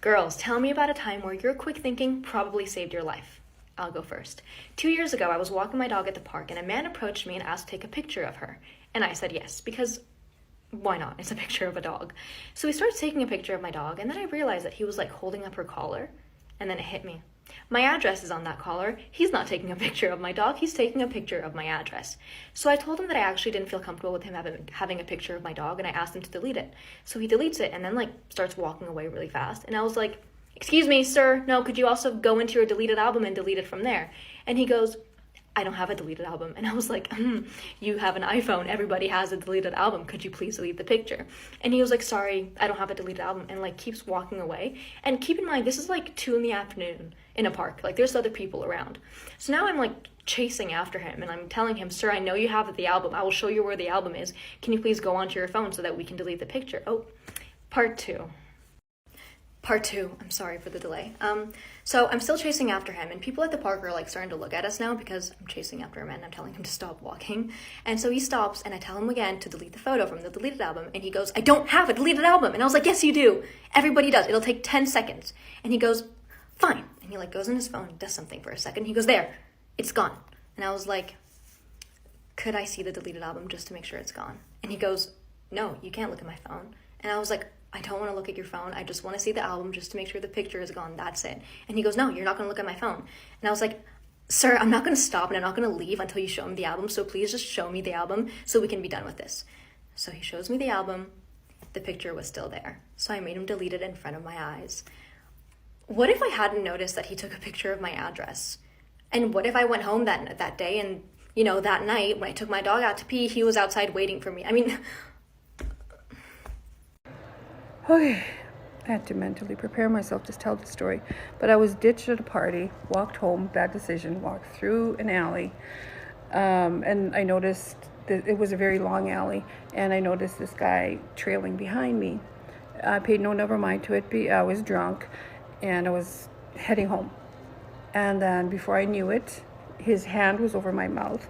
Girls, tell me about a time where your quick thinking probably saved your life. I'll go first. 2 years ago, I was walking my dog at the park, and a man approached me and asked to take a picture of her. And I said yes, because why not? It's a picture of a dog. So he starts taking a picture of my dog, and then I realized that he was like holding up her collar, and then it hit me. My address is on that collar. He's not taking a picture of my dog. He's taking a picture of my address. So I told him that I actually didn't feel comfortable with him having a picture of my dog, and I asked him to delete it. So he deletes it and then like starts walking away really fast. And I was like, "Excuse me, sir. No, could you also go into your deleted album and delete it from there?" And he goes, "I don't have a deleted album." And I was like, "You have an iPhone. Everybody has a deleted album. Could you please delete the picture?" And he was like, "Sorry, I don't have a deleted album," and like keeps walking away. And keep in mind, this is like 2 PM in a park. Like there's other people around. So now I'm like chasing after him and I'm telling him, "Sir, I know you have the album. I will show you where the album is. Can you please go onto your phone so that we can delete the picture?" Oh, part two. I'm sorry for the delay. So I'm still chasing after him, and people at the park are like starting to look at us now because I'm chasing after him and I'm telling him to stop walking. And so he stops, and I tell him again to delete the photo from the deleted album, and he goes, "I don't have a deleted album." And I was like, "Yes, you do. Everybody does. It'll take 10 seconds. And he goes, "Fine." And he like goes on his phone and does something for a second. He goes, "There, it's gone." And I was like, "Could I see the deleted album just to make sure it's gone?" And he goes, "No, you can't look at my phone." And I was like, "I don't want to look at your phone. I just want to see the album just to make sure the picture is gone. That's it." And he goes, "No, you're not going to look at my phone." And I was like, "Sir, I'm not going to stop and I'm not going to leave until you show me the album. So please just show me the album so we can be done with this." So he shows me the album. The picture was still there. So I made him delete it in front of my eyes. What if I hadn't noticed that he took a picture of my address? And what if I went home that day and, that night when I took my dog out to pee, he was outside waiting for me? I mean... Okay, I had to mentally prepare myself to tell the story. But I was ditched at a party, walked home, bad decision, walked through an alley. And I noticed that it was a very long alley. And I noticed this guy trailing behind me. I paid no never mind to it. I was drunk and I was heading home. And then before I knew it, his hand was over my mouth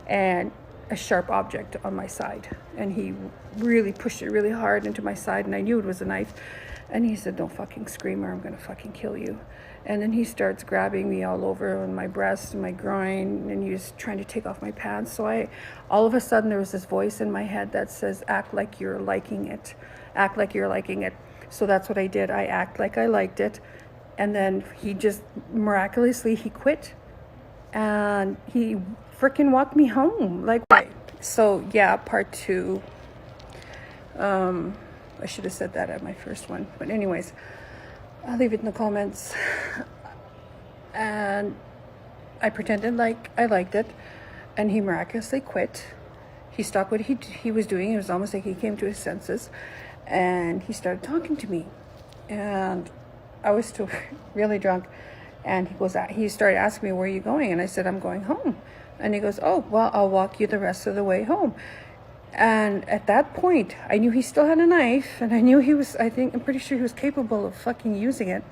and a sharp object on my side, and he really pushed it really hard into my side, and I knew it was a knife. And he said, "Don't fucking scream or I'm gonna fucking kill you." And then he starts grabbing me all over on my breast and my groin, and he's trying to take off my pants. So all of a sudden there was this voice in my head that says, "Act like you're liking it. Act like you're liking it." So that's what I did. I act like I liked it. And then he just miraculously, he quit. And he freaking walked me home. Like, so yeah, part 2. I should have said that at my first one. But anyways, I'll leave it in the comments. And I pretended like I liked it. And he miraculously quit. He stopped what he was doing. It was almost like he came to his senses. And he started talking to me. And I was still really drunk. And he started asking me, "Where are you going?" And I said, "I'm going home." And he goes, "Oh, well, I'll walk you the rest of the way home." And at that point, I knew he still had a knife, and I knew I'm pretty sure he was capable of fucking using it.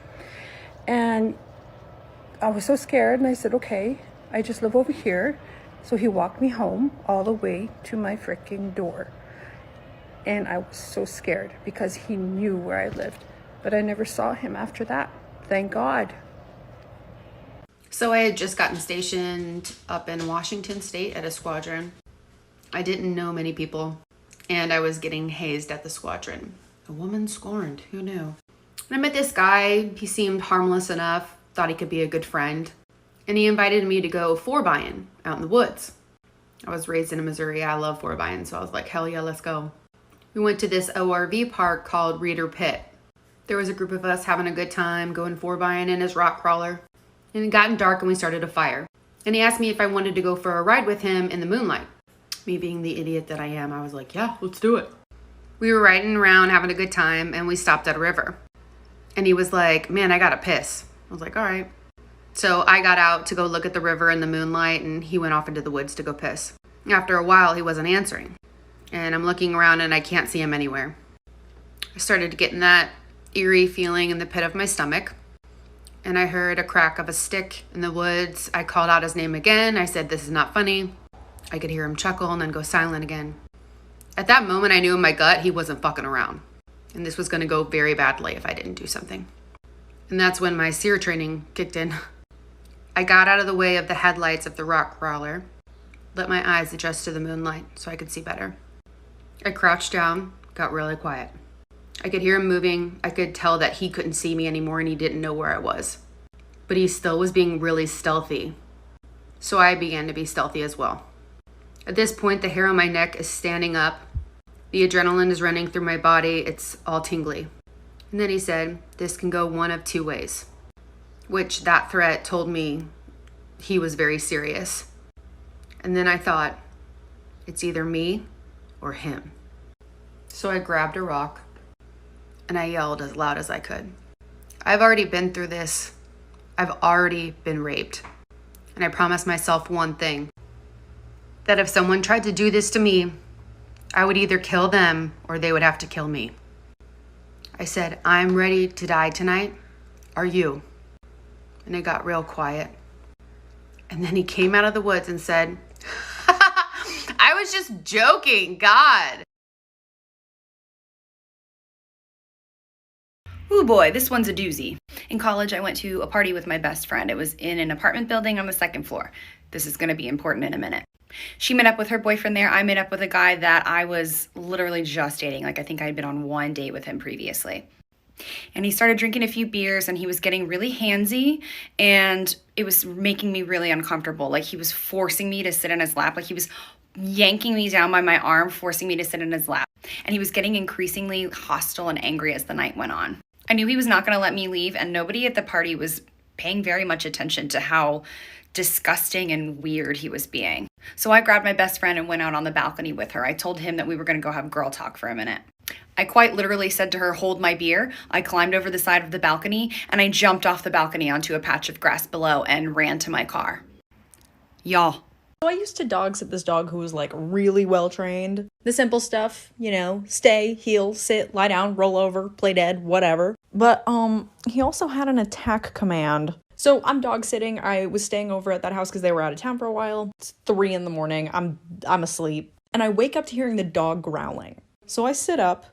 And I was so scared, and I said, "Okay, I just live over here." So he walked me home all the way to my freaking door. And I was so scared because he knew where I lived. But I never saw him after that. Thank God. So I had just gotten stationed up in Washington State at a squadron. I didn't know many people, and I was getting hazed at the squadron. A woman scorned, who knew? And I met this guy. He seemed harmless enough, thought he could be a good friend, and he invited me to go 4-bying out in the woods. I was raised in Missouri. I love 4-bying, so I was like, hell yeah, let's go. We went to this ORV park called Reeder Pit. There was a group of us having a good time, going 4-bying in his rock crawler. And it got dark and we started a fire. And he asked me if I wanted to go for a ride with him in the moonlight. Me being the idiot that I am, I was like, yeah, let's do it. We were riding around having a good time and we stopped at a river. And he was like, "Man, I gotta piss." I was like, all right. So I got out to go look at the river in the moonlight and he went off into the woods to go piss. After a while, he wasn't answering. And I'm looking around and I can't see him anywhere. I started getting that eerie feeling in the pit of my stomach. And I heard a crack of a stick in the woods. I called out his name again. I said, "This is not funny." I could hear him chuckle and then go silent again. At that moment, I knew in my gut he wasn't fucking around. And this was going to go very badly if I didn't do something. And that's when my seer training kicked in. I got out of the way of the headlights of the rock crawler, let my eyes adjust to the moonlight so I could see better. I crouched down, got really quiet. I could hear him moving. I could tell that he couldn't see me anymore and he didn't know where I was. But he still was being really stealthy. So I began to be stealthy as well. At this point, the hair on my neck is standing up. The adrenaline is running through my body. It's all tingly. And then he said, this can go one of two ways. Which that threat told me he was very serious. And then I thought, it's either me or him. So I grabbed a rock and I yelled as loud as I could. I've already been through this. I've already been raped. And I promised myself one thing, that if someone tried to do this to me, I would either kill them or they would have to kill me. I said, I'm ready to die tonight. Are you? And it got real quiet. And then he came out of the woods and said, I was just joking, God. Ooh boy, this one's a doozy. In college, I went to a party with my best friend. It was in an apartment building on the second floor. This is gonna be important in a minute. She met up with her boyfriend there. I met up with a guy that I was literally just dating. Like, I think I'd been on one date with him previously. And he started drinking a few beers and he was getting really handsy and it was making me really uncomfortable. Like, he was forcing me to sit in his lap. Like, he was yanking me down by my arm, forcing me to sit in his lap. And he was getting increasingly hostile and angry as the night went on. I knew he was not going to let me leave, and nobody at the party was paying very much attention to how disgusting and weird he was being. So I grabbed my best friend and went out on the balcony with her. I told him that we were going to go have girl talk for a minute. I quite literally said to her, hold my beer. I climbed over the side of the balcony and I jumped off the balcony onto a patch of grass below and ran to my car. Y'all. So I used to dog sit this dog who was like really well trained. The simple stuff, you know, stay, heel, sit, lie down, roll over, play dead, whatever. But he also had an attack command. So I'm dog sitting. I was staying over at that house because they were out of town for a while. It's 3 a.m. I'm asleep. And I wake up to hearing the dog growling. So I sit up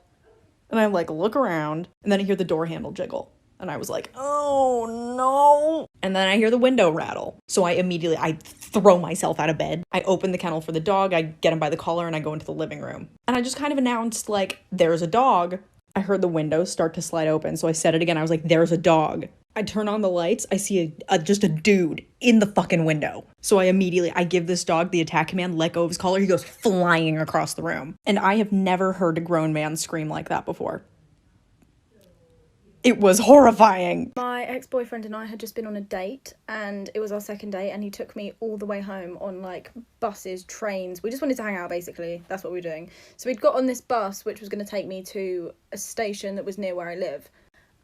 and I like look around and then I hear the door handle jiggle. And I was like, oh no. And then I hear the window rattle. So I throw myself out of bed. I open the kennel for the dog. I get him by the collar and I go into the living room. And I just kind of announced like, there's a dog. I heard the window start to slide open. So I said it again. I was like, there's a dog. I turn on the lights. I see just a dude in the fucking window. So I give this dog the attack command, let go of his collar. He goes flying across the room. And I have never heard a grown man scream like that before. It was horrifying. My ex-boyfriend and I had just been on a date and it was our second date and he took me all the way home on like buses, trains. We just wanted to hang out basically. That's what we were doing. So we'd got on this bus which was going to take me to a station that was near where I live.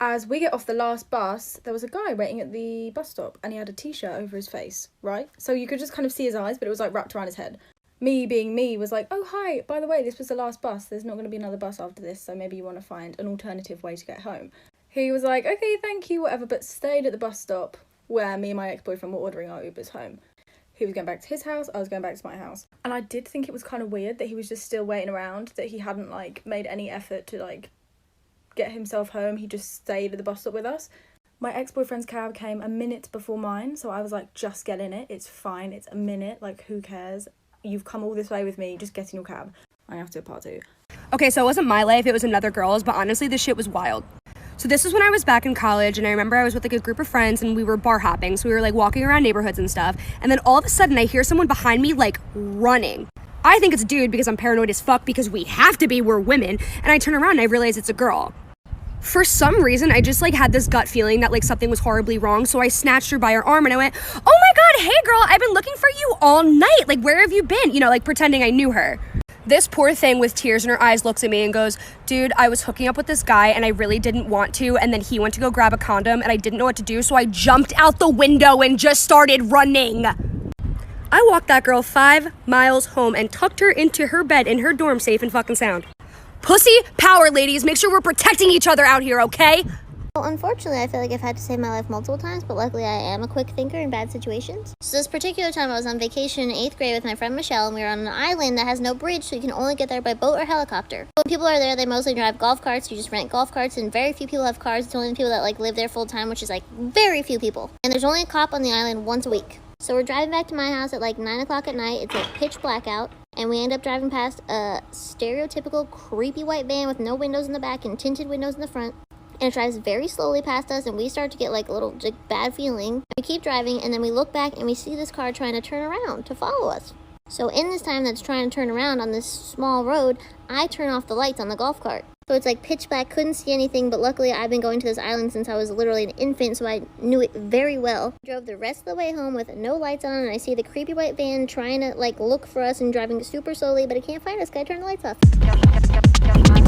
As we get off the last bus, there was a guy waiting at the bus stop and he had a t-shirt over his face, right? So you could just kind of see his eyes, but it was like wrapped around his head. Me being me was like, oh hi, by the way, this was the last bus. There's not going to be another bus after this, so maybe you want to find an alternative way to get home. He was like, okay, thank you, whatever, but stayed at the bus stop where me and my ex-boyfriend were ordering our Ubers home. He was going back to his house, I was going back to my house. And I did think it was kind of weird that he was just still waiting around, that he hadn't, like, made any effort to, like, get himself home. He just stayed at the bus stop with us. My ex-boyfriend's cab came a minute before mine, so I was like, just get in it. It's fine. It's a minute. Like, who cares? You've come all this way with me. Just get in your cab. I have to do a part 2. Okay, so it wasn't my life. It was another girl's, but honestly, this shit was wild. So this was when I was back in college, and I remember I was with like a group of friends and we were bar hopping. So we were like walking around neighborhoods and stuff. And then all of a sudden I hear someone behind me like running. I think it's a dude because I'm paranoid as fuck because we have to be, we're women. And I turn around and I realize it's a girl. For some reason, I just like had this gut feeling that like something was horribly wrong. So I snatched her by her arm and I went, oh my God, hey girl, I've been looking for you all night. Like, where have you been? You know, like pretending I knew her. This poor thing with tears in her eyes looks at me and goes, dude, I was hooking up with this guy and I really didn't want to. And then he went to go grab a condom and I didn't know what to do. So I jumped out the window and just started running. I walked that girl 5 miles home and tucked her into her bed in her dorm safe and fucking sound. Pussy power, ladies. Make sure we're protecting each other out here, okay? Well, unfortunately, I feel like I've had to save my life multiple times, but luckily I am a quick thinker in bad situations. So this particular time I was on vacation in 8th grade with my friend Michelle, and we were on an island that has no bridge, so you can only get there by boat or helicopter. When people are there, they mostly drive golf carts. You just rent golf carts, and very few people have cars. It's only the people that like live there full time, which is like very few people. And there's only a cop on the island once a week. So we're driving back to my house at like 9 o'clock at night. It's like pitch black out. And we end up driving past a stereotypical creepy white van with no windows in the back and tinted windows in the front. And it drives very slowly past us, and we start to get like a little bad feeling. We keep driving, and then we look back and we see this car trying to turn around to follow us. So in this time that's trying to turn around on this small road, I turn off the lights on the golf cart. So it's like pitch black, couldn't see anything, but luckily I've been going to this island since I was literally an infant, so I knew it very well. Drove the rest of the way home with no lights on, and I see the creepy white van trying to like look for us and driving super slowly, but it can't find us. Gotta turn the lights off.